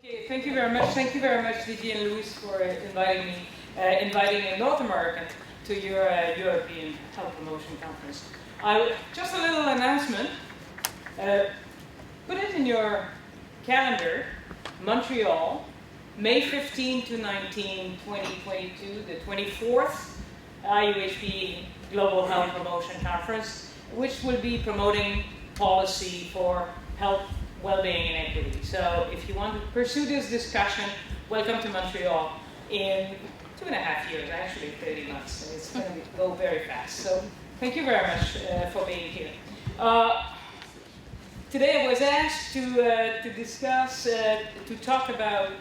Okay, thank you very much. Thank you very much, Didier and Louise, for inviting me, inviting a North American to your European Health Promotion Conference. Just a little announcement. Put it in your calendar, Montreal, May 15 to 19, 2022, the 24th EUPHA Global Health Promotion Conference, which will be promoting policy for health, well-being, and equity. So if you want to pursue this discussion, welcome to Montreal in 2.5 years, actually 30 months. So it's going to go very fast. So thank you very much for being here. Today I was asked to discuss, to talk about,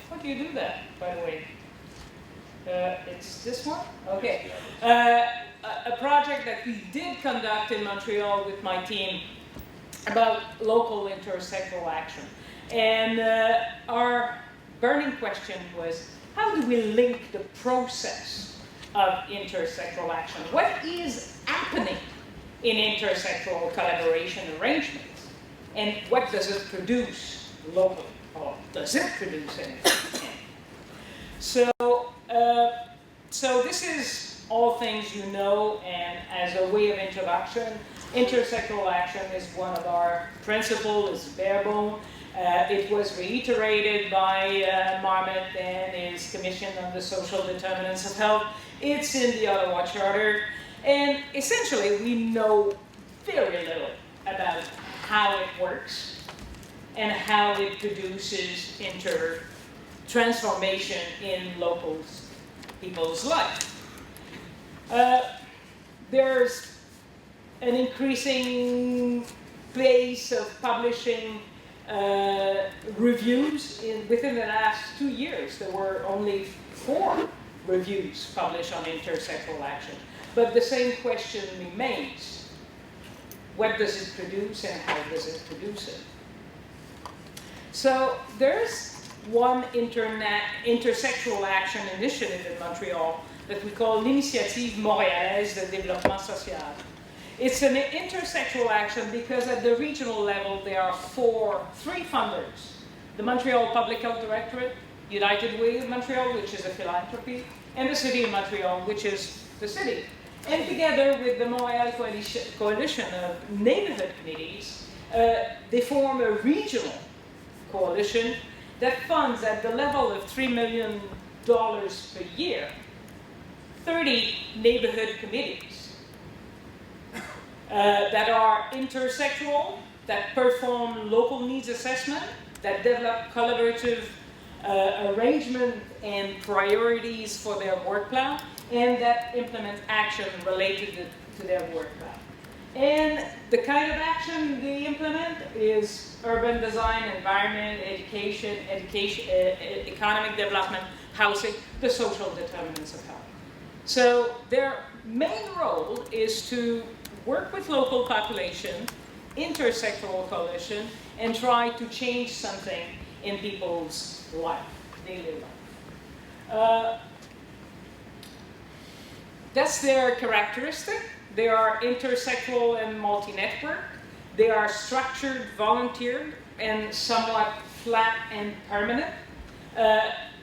what do you do that, by the way? It's this one? Okay. A project that we did conduct in Montreal with my team about local intersectoral action. And our burning question was, how do we link the process of intersectoral action? What is happening in intersectoral collaboration arrangements? And what does it produce locally? Or does it produce anything? So this is all things you know, and as a way of introduction, intersectoral action is one of our principles, it's bare bone. It was reiterated by Marmot and is commissioned on the social determinants of health. It's in the Ottawa Charter, and essentially we know very little about how it works and how it produces transformation in local people's life. There's an increasing pace of publishing reviews. Within the last 2 years, there were only 4 reviews published on intersectoral action. But the same question remains. What does it produce and how does it produce it? So there's one intersectoral action initiative in Montreal that we call l'Initiative Montréalaise de Développement Social. It's an intersectoral action because at the regional level there are 3 funders. The Montreal Public Health Directorate, United Way of Montreal, which is a philanthropy, and the City of Montreal, which is the city. And together with the Montreal Coalition of Neighborhood Committees, they form a regional coalition that funds at the level of $3 million per year 30 neighborhood committees that are intersectoral, that perform local needs assessment, that develop collaborative arrangement and priorities for their work plan, and that implement action related to their work plan. And the kind of action they implement is urban design, environment, education, economic development, housing, the social determinants of health. So their main role is to work with local population, intersectoral coalition, and try to change something in people's life, daily life. That's their characteristic. They are intersectoral and multi-network. They are structured, volunteered, and somewhat flat and permanent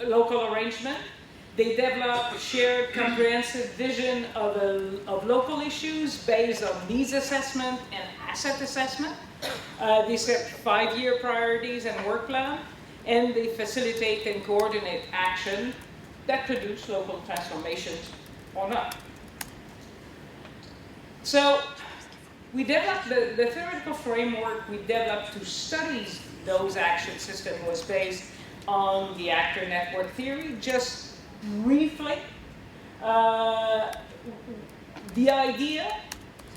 local arrangement. They develop a shared comprehensive vision of local issues based on needs assessment and asset assessment. They set 5-year priorities and work plan, and they facilitate and coordinate action that produce local transformations or not. So we developed the theoretical framework we developed to study those action systems was based on the actor network theory. Just briefly, the idea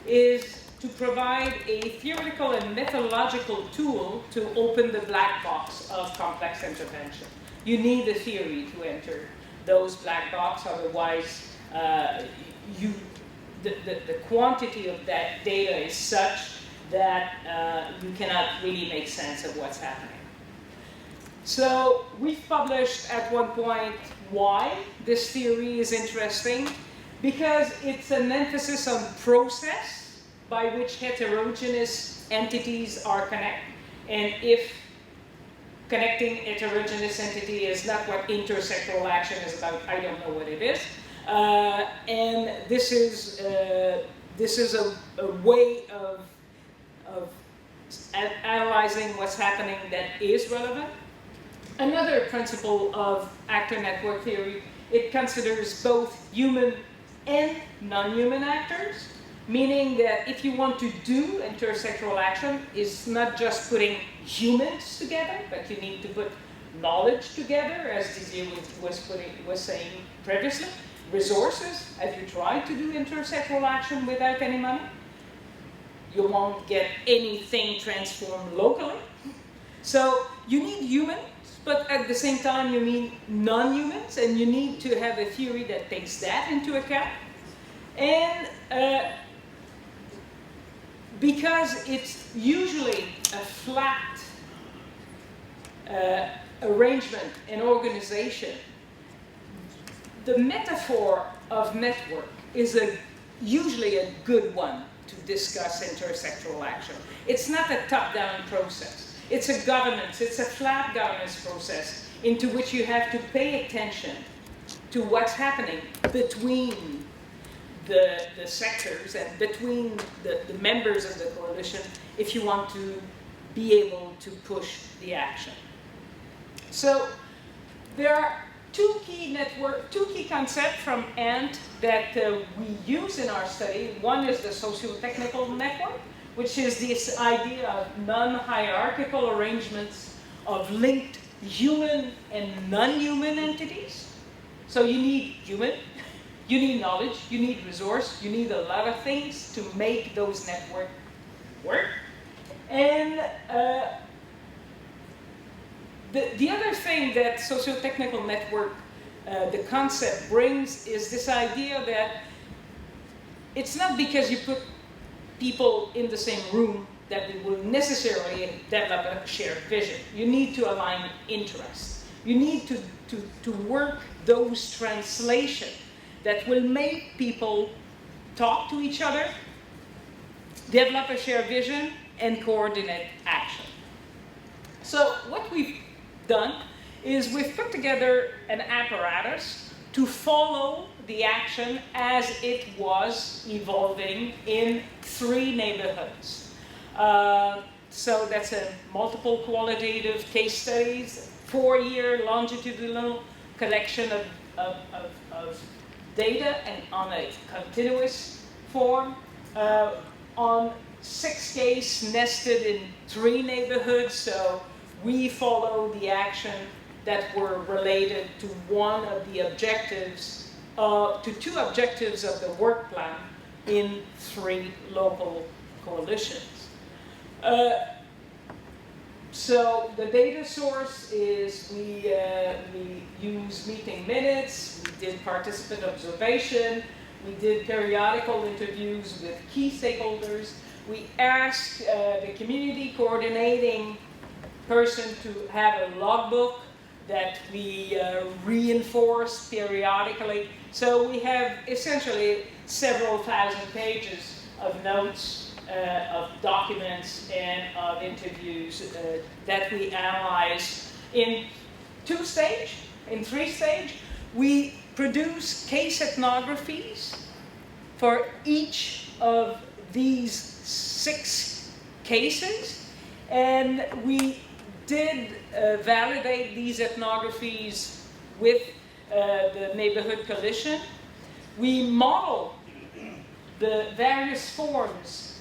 is to provide a theoretical and methodological tool to open the black box of complex intervention. You need a theory to enter those black boxes, otherwise the quantity of that data is such that you cannot really make sense of what's happening. So we've published at one point why this theory is interesting, because it's an emphasis on process by which heterogeneous entities are connected. And if connecting heterogeneous entity is not what intersectoral action is about. I don't know what it is. And this is a way of analyzing what's happening that is relevant. Another principle of actor network theory, it considers both human and non-human actors, meaning that if you want to do intersectoral action, it's not just putting humans together, but you need to put knowledge together, as Didier was saying previously. Resources. Have you tried to do intersectoral action without any money? You won't get anything transformed locally. So you need humans, but at the same time you need non-humans, and you need to have a theory that takes that into account. And because it's usually a flat arrangement and organization, the metaphor of network is usually a good one to discuss intersectoral action. It's not a top-down process. It's a governance, it's a flat governance process into which you have to pay attention to what's happening between the sectors and between the members of the coalition if you want to be able to push the action. So there are two key concepts from ANT that we use in our study. One is the socio-technical network, which is this idea of non-hierarchical arrangements of linked human and non-human entities. So you need human, you need knowledge, you need resource, you need a lot of things to make those networks work. And the other thing that socio-technical network, the concept brings, is this idea that it's not because you put people in the same room that we will necessarily develop a shared vision. You need to align interests. You need to work those translations that will make people talk to each other, develop a shared vision, and coordinate action. So what we've done is we've put together an apparatus to follow the action as it was evolving in 3 neighborhoods. So that's a multiple qualitative case studies, 4-year longitudinal collection of data and on a continuous form, on 6 cases nested in 3 neighborhoods. So we follow the action that were related to one of the objectives, to 2 objectives of the work plan in 3 local coalitions. So the data source is we use meeting minutes, we did participant observation, we did periodical interviews with key stakeholders, we asked the community coordinating person to have a logbook that we reinforce periodically. So we have essentially several thousand pages of notes, of documents, and of interviews that we analyze in 2 stages, in 3 stages. We produce case ethnographies for each of these 6 cases, and we did validate these ethnographies with the Neighborhood Coalition. We model the various forms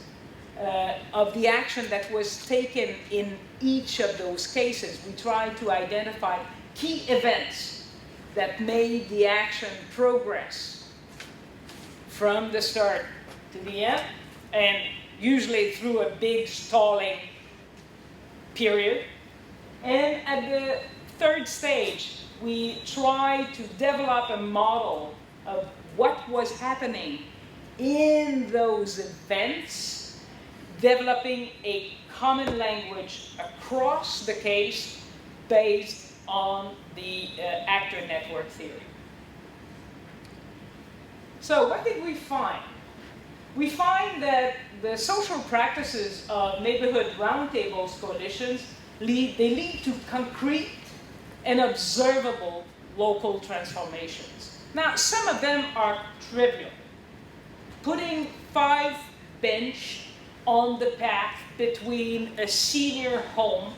of the action that was taken in each of those cases. We tried to identify key events that made the action progress from the start to the end, and usually through a big stalling period. And at the 3rd stage, we tried to develop a model of what was happening in those events, developing a common language across the case based on the actor network theory. So what did we find? We find that the social practices of neighborhood roundtables coalitions they lead to concrete and observable local transformations. Now, some of them are trivial. Putting 5 bench on the path between a senior home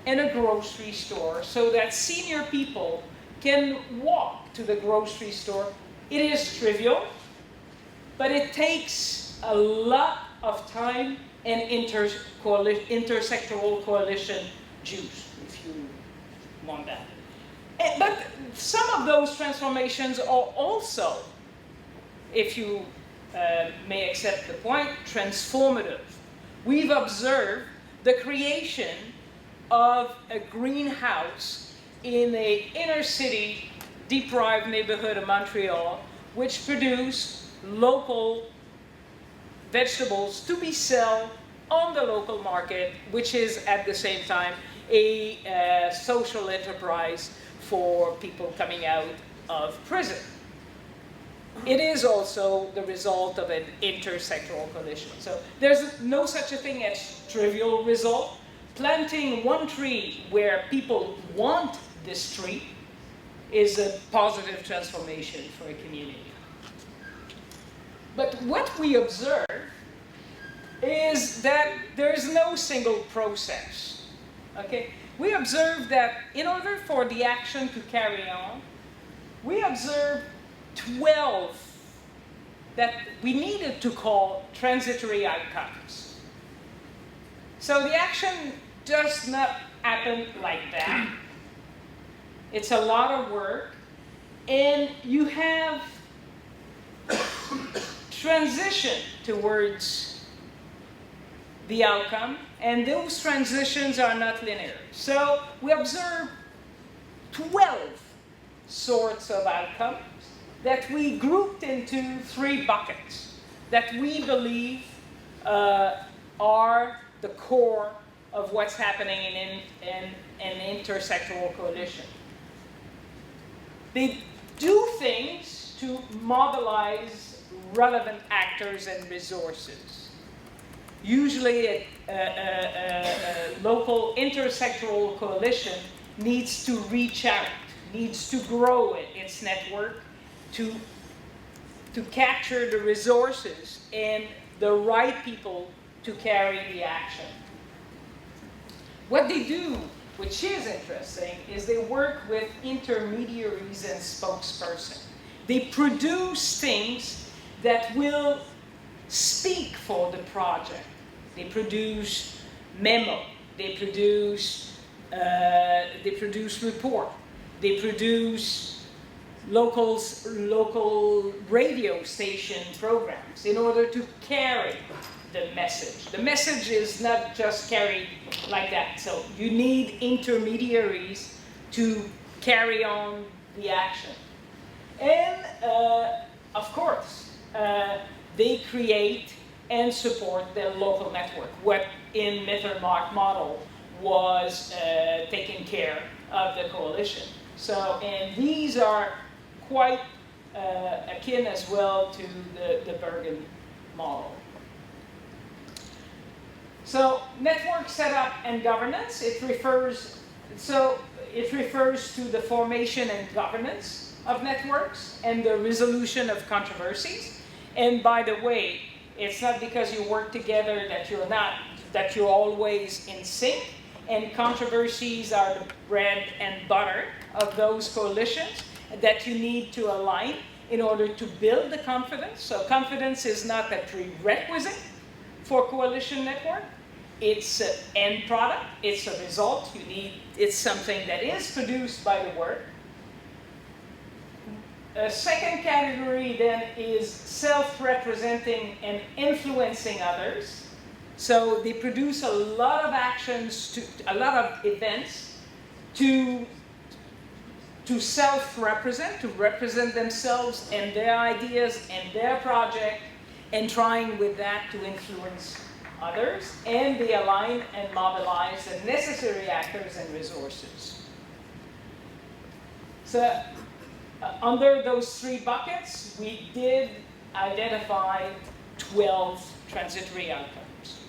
and a grocery store so that senior people can walk to the grocery store. It is trivial, but it takes a lot of time and intersectoral coalition juice, if you want that. But some of those transformations are also, if you may accept the point, transformative. We've observed the creation of a greenhouse in an inner city deprived neighborhood of Montreal, which produced local vegetables to be sold on the local market, which is at the same time a social enterprise for people coming out of prison. It is also the result of an intersectoral coalition. So there's no such a thing as trivial result. Planting one tree where people want this tree is a positive transformation for a community. But what we observe is that there's no single process. Okay? We observe that in order for the action to carry on, we observe 12 that we needed to call transitory outcomes. So the action does not happen like that. It's a lot of work, and you have transition towards the outcome, and those transitions are not linear. So we observe 12 sorts of outcomes that we grouped into 3 buckets that we believe are the core of what's happening in an intersectoral coalition. They do things to mobilize relevant actors and resources. Usually a local intersectoral coalition needs to reach out, needs to grow its network to capture the resources and the right people to carry the action. What they do, which is interesting, is they work with intermediaries and spokespersons. They produce things that will speak for the project. They produce memo. They produce report. They produce local radio station programs in order to carry the message. The message is not just carried like that. So you need intermediaries to carry on the action. And of course, they create and support their local network. What in Mittermark model was taking care of the coalition. So, and these are quite akin as well to the Bergen model. So, network setup and governance, it refers to the formation and governance of networks and the resolution of controversies. And by the way, it's not because you work together that you're always in sync, and controversies are the bread and butter of those coalitions that you need to align in order to build the confidence. So confidence is not a prerequisite for coalition network. It's an end product, it's a result. It's something that is produced by the work. A second category then is self-representing and influencing others. So they produce a lot of actions, a lot of events to self-represent, to represent themselves and their ideas and their project, and trying with that to influence others, and they align and mobilize the necessary actors and resources. So under those 3 buckets, we did identify 12 transitory outcomes.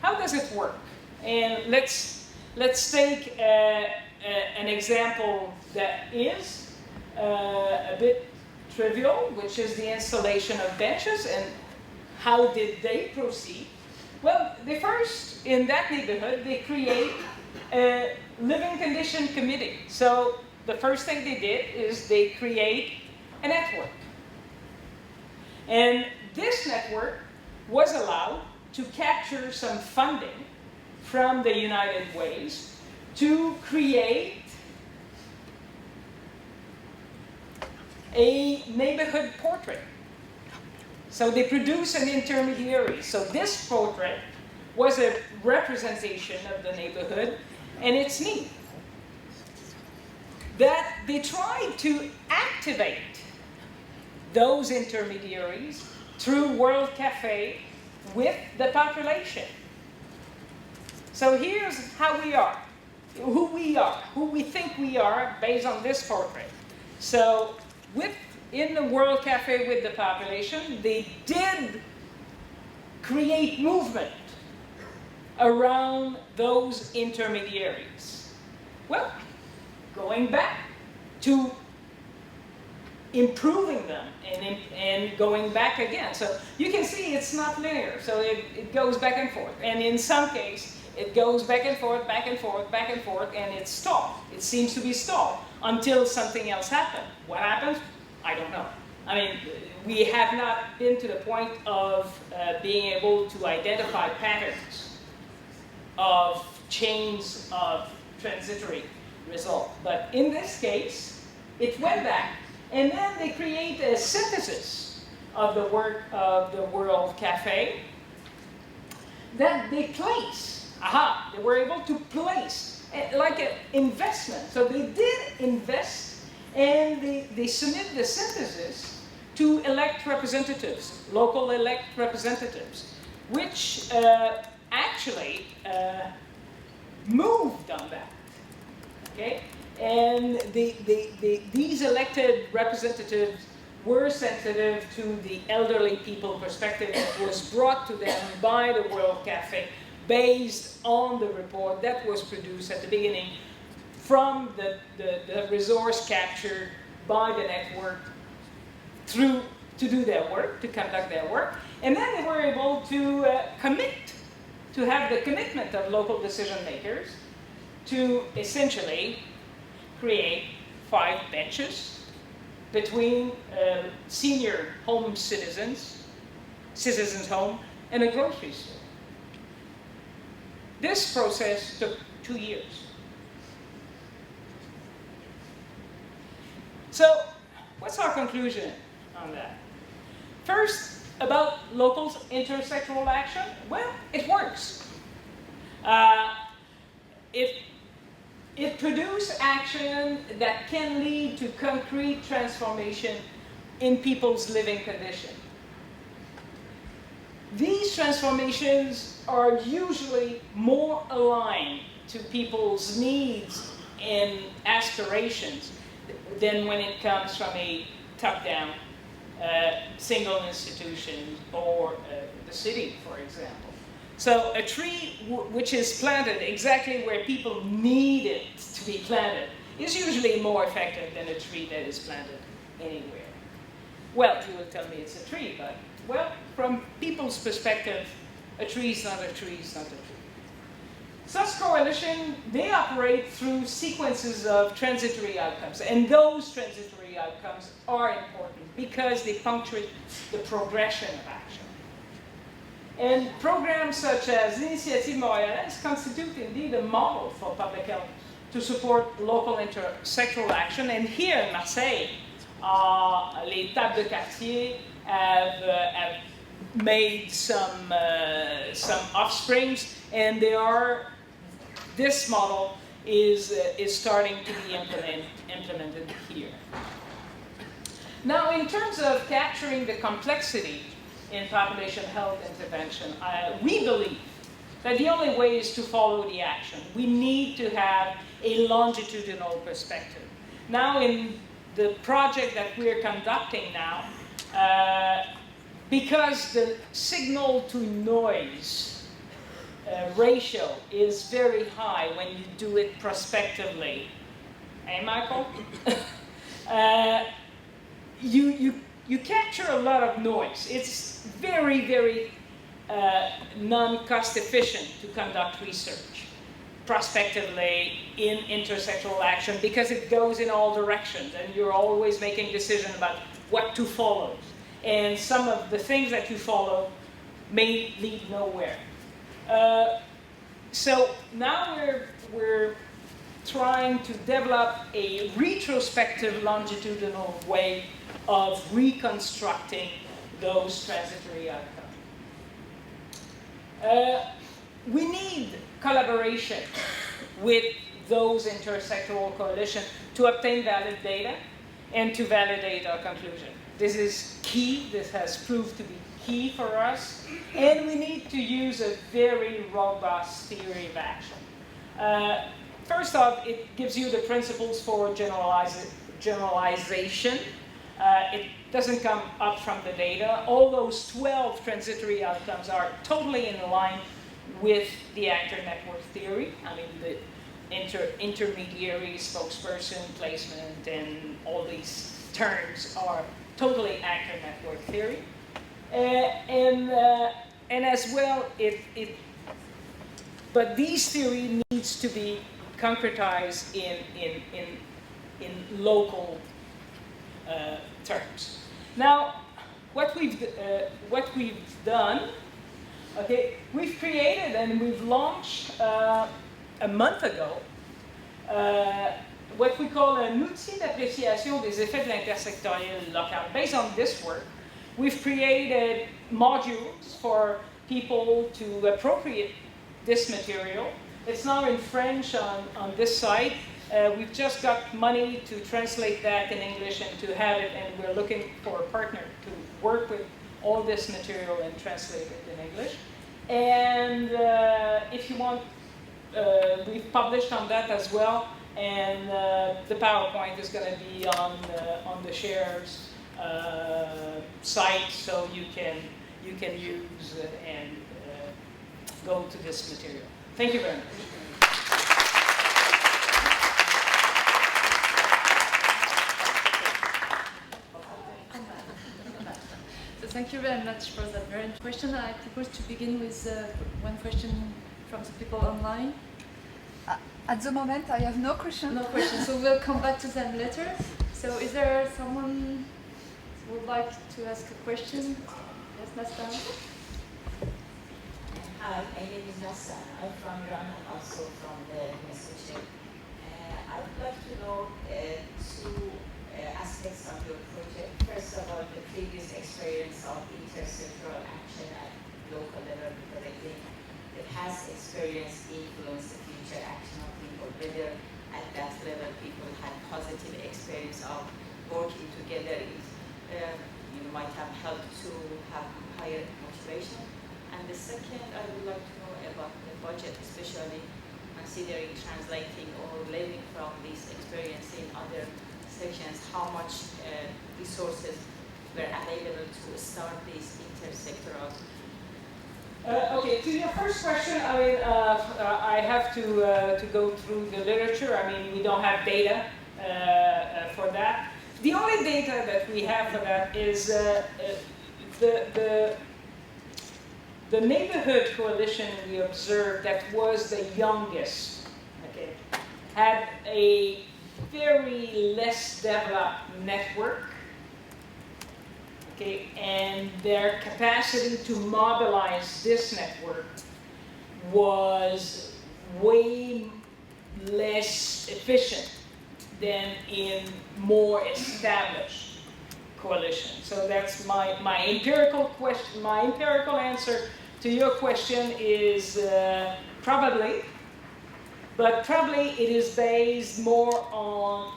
How does it work? And let's Let's take an example that is a bit trivial, which is the installation of benches. And how did they proceed? Well, they first, in that neighborhood, they create a living condition committee. So the first thing they did is they create a network. And this network was allowed to capture some funding from the United Ways to create a neighborhood portrait. So they produce an intermediary. So this portrait was a representation of the neighborhood, and it's neat that they tried to activate those intermediaries through World Café with the population. So here's how we are, who we think we are based on this portrait. So in the World Café with the population, they did create movement around those intermediaries. Well, going back to improving them and going back again. So you can see it's not linear, so it goes back and forth. And in some case, it goes back and forth, back and forth, back and forth, and it's stalled. It seems to be stalled until something else happens. What happens? I don't know. I mean, we have not been to the point of being able to identify patterns of chains of transitory result. But in this case, it went back, and then they create a synthesis of the work of the World Café that they place. They were able to place like an investment. So they did invest, and they submit the synthesis to elect representatives, local elect representatives, which actually moved on that. Okay? And these elected representatives were sensitive to the elderly people perspective that was brought to them by the World Café based on the report that was produced at the beginning from the resource captured by the network to do their work, to conduct their work. And then they were able to commit, to have the commitment of local decision makers to essentially create 5 benches between senior home citizens' home, and a grocery store. This process took 2 years. So, what's our conclusion on that? First, about locals' intersectoral action. Well, it works. It produces action that can lead to concrete transformation in people's living condition. These transformations are usually more aligned to people's needs and aspirations than when it comes from a top-down single institution or the city, for example. So a tree which is planted exactly where people need it to be planted is usually more effective than a tree that is planted anywhere. Well, you will tell me it's a tree, but, well, from people's perspective, a tree is not a tree is not a tree. Such coalition, they operate through sequences of transitory outcomes, and those transitory outcomes are important because they punctuate the progression of action. And programs such as Initiative Montréalaise constitute indeed a model for public health to support local intersectoral action. And here in Marseille, les tables de quartier have made some offsprings, and this model is starting to be implemented here. Now, in terms of capturing the complexity in population health intervention, we believe that the only way is to follow the action. We need to have a longitudinal perspective. Now, in the project that we're conducting now, because the signal to noise ratio is very high when you do it prospectively. Hey, Michael? You capture a lot of noise. It's very, very non-cost efficient to conduct research prospectively in intersectoral action because it goes in all directions and you're always making decisions about what to follow. And some of the things that you follow may lead nowhere. So now we're trying to develop a retrospective longitudinal way of reconstructing those transitory outcomes. We need collaboration with those intersectoral coalitions to obtain valid data and to validate our conclusion. This is key. This has proved to be key for us. And we need to use a very robust theory of action. First off, it gives you the principles for generalization. It doesn't come up from the data. All those 12 transitory outcomes are totally in line with the actor network theory. I mean, the intermediary, spokesperson, placement, and all these terms are totally actor network theory. And as well, but this theory needs to be concretized in local terms. Now, what we've done, okay, we've created and we've launched a month ago what we call an outil d'appréciation des effets de l'intersectoriel local. Based on this work, we've created modules for people to appropriate this material. It's now in French on this site. We've just got money to translate that in English and to have it, and we're looking for a partner to work with all this material and translate it in English. And if you want, we've published on that as well, and the PowerPoint is going to be on the shares site, so you can use and go to this material. Thank you very much. So thank you very much for that very interesting question. I propose to begin with one question from the people online. At the moment, I have no question. No question, so we'll come back to them later. So is there someone who would like to ask a question? Yes, Nasta? Hi, my name is Nasta. I'm from Jourdan, also from the UNESCO. I would like to know two aspects of your project. First of all, the previous experience of intersectoral action at local level, because I think it has experience influence the future action of people, whether at that level people had positive experience of working together. You might have helped to have higher motivation. And the second, I would like to know about the budget, especially considering translating or learning from this experience in other sections, how much resources were available to start this intersectoral. Okay, to your first question, I mean, I have to go through the literature. I mean, we don't have data for that. The only data that we have for that is the neighborhood coalition we observed that was the youngest, okay, had a very less developed network, okay, and their capacity to mobilize this network was way less efficient than in more established coalitions. So that's my empirical question. My empirical answer to your question is probably, but probably it is based more on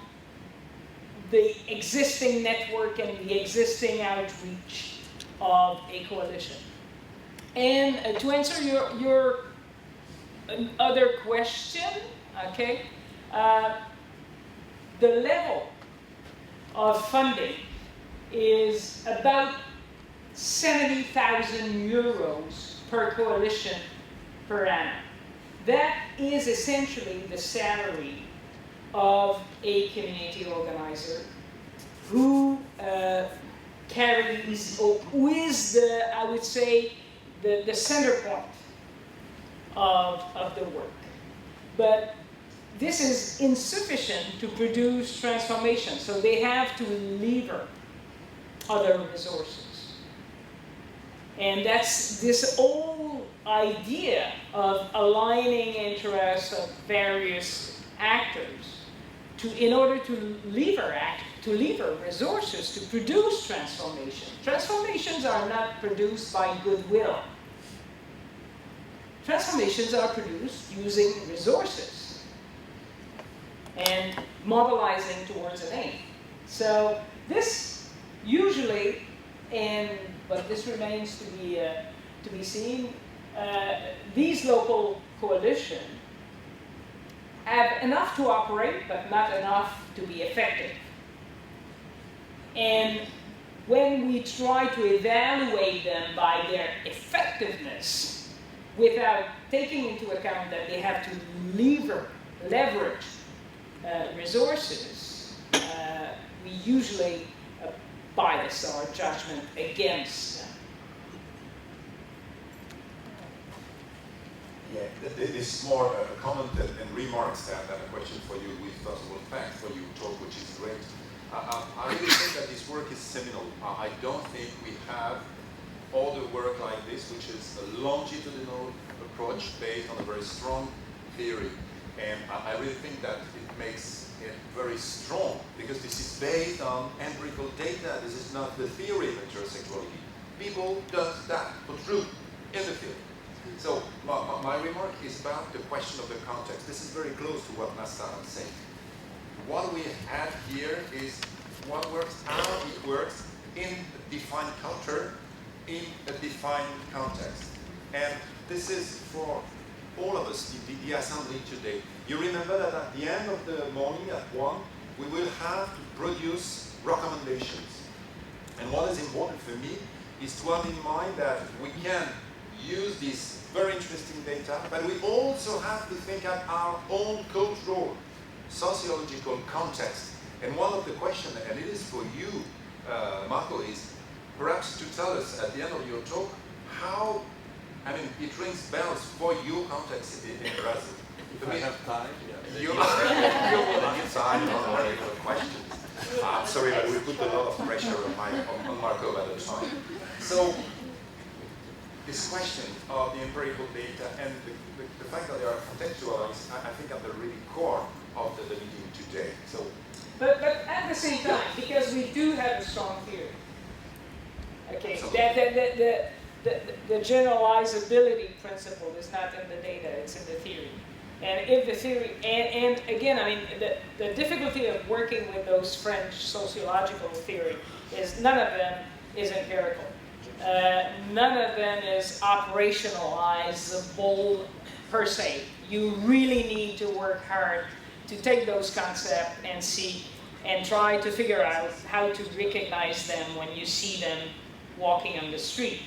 the existing network and the existing outreach of a coalition. And to answer your other question, okay, the level of funding is about 70,000 euros per coalition per annum. That is essentially the salary of a community organizer who carries, or who is the, I would say, the center point of the work. But this is insufficient to produce transformation, so they have to lever other resources. And that's this whole idea of aligning interests of various actors in order to lever resources to produce transformation. Transformations are not produced by goodwill. Transformations are produced using resources and mobilizing towards an aim. So this usually, but this remains to be seen, these local coalitions have enough to operate, but not enough to be effective. And when we try to evaluate them by their effectiveness, without taking into account that they have to leverage resources, we usually bias our judgment against them. Yeah, this is more a comment and remarks than a question for you. With first of all, thanks for your talk, which is great. I really think that this work is seminal. I don't think we have all the work like this, which is a longitudinal approach based on a very strong theory. And I really think that it makes it very strong, because this is based on empirical data. This is not the theory of intersectorality. People does that for true in the field. So my remark is about the question of the context. This is very close to what Nasta was saying. What we have here is what works, how it works in a defined culture, in a defined context. And this is for all of us, the assembly today. You remember that at the end of the morning at 1, we will have to produce recommendations. And what is important for me is to have in mind that we can use this very interesting data, but we also have to think at our own cultural, sociological context. And one of the questions, and it is for you, Marco, is perhaps to tell us at the end of your talk how, I mean, it rings bells for your context in Brazil. If I have time, yeah. You're willing to time on particular questions. Sorry, but we put a lot of pressure on Marco at the time. So, this question of the empirical data and the fact that they are contextualized, I think at the really core of the meeting today. So, but at the same time, because we do have a strong theory, okay, the generalizability principle is not in the data, it's in the theory. And if the theory, and again, I mean, the difficulty of working with those French sociological theory is none of them is empirical. None of them is operationalizable per se. You really need to work hard to take those concepts and see and try to figure out how to recognize them when you see them walking on the street.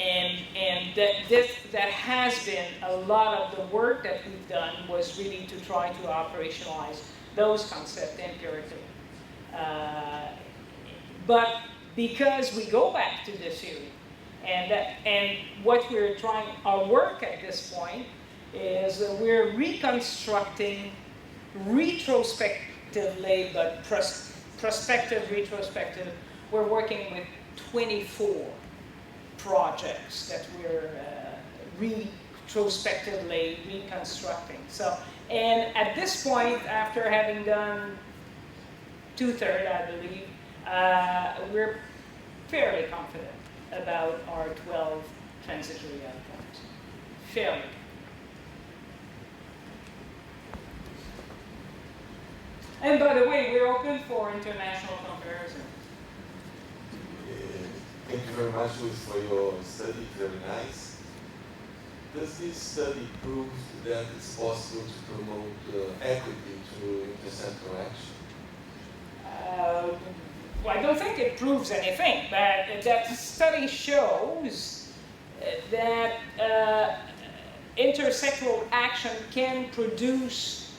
And that has been a lot of the work that we've done was really to try to operationalize those concepts empirically. But because we go back to the theory, and what we're trying, our work at this point is we're reconstructing retrospectively, but retrospective, we're working with 24 projects that we're retrospectively reconstructing. So, and at this point, after having done 2/3, I believe, we're fairly confident about our 12 transitory outcomes. Fairly. And by the way, we're open for international comparison. Thank you very much, Louise, for your study. Very nice. Does this study prove that it's possible to promote equity through intersectoral action? Well, I don't think it proves anything, but that study shows that intersectoral action can produce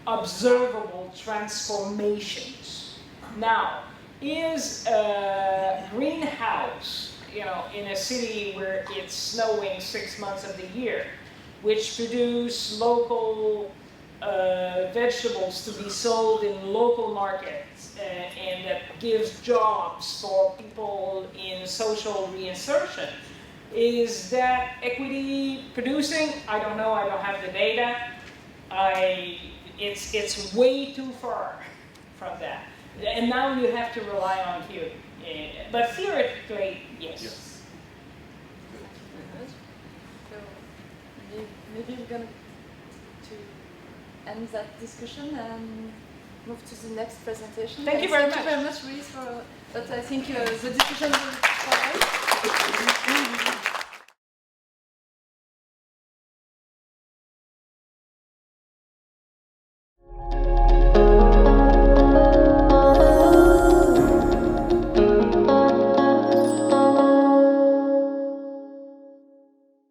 observable transformations. Now, is a greenhouse, in a city where it's snowing 6 months of the year, which produce local vegetables to be sold in local markets, and that gives jobs for people in social reinsertion. Is that equity producing? I don't know, I don't have the data. It's way too far from that. And now you have to rely on theory. But theoretically, yes. So maybe we're going to end that discussion and move to the next presentation. Thank you very much. Thank you very much, Louise, but I think the discussion will follow.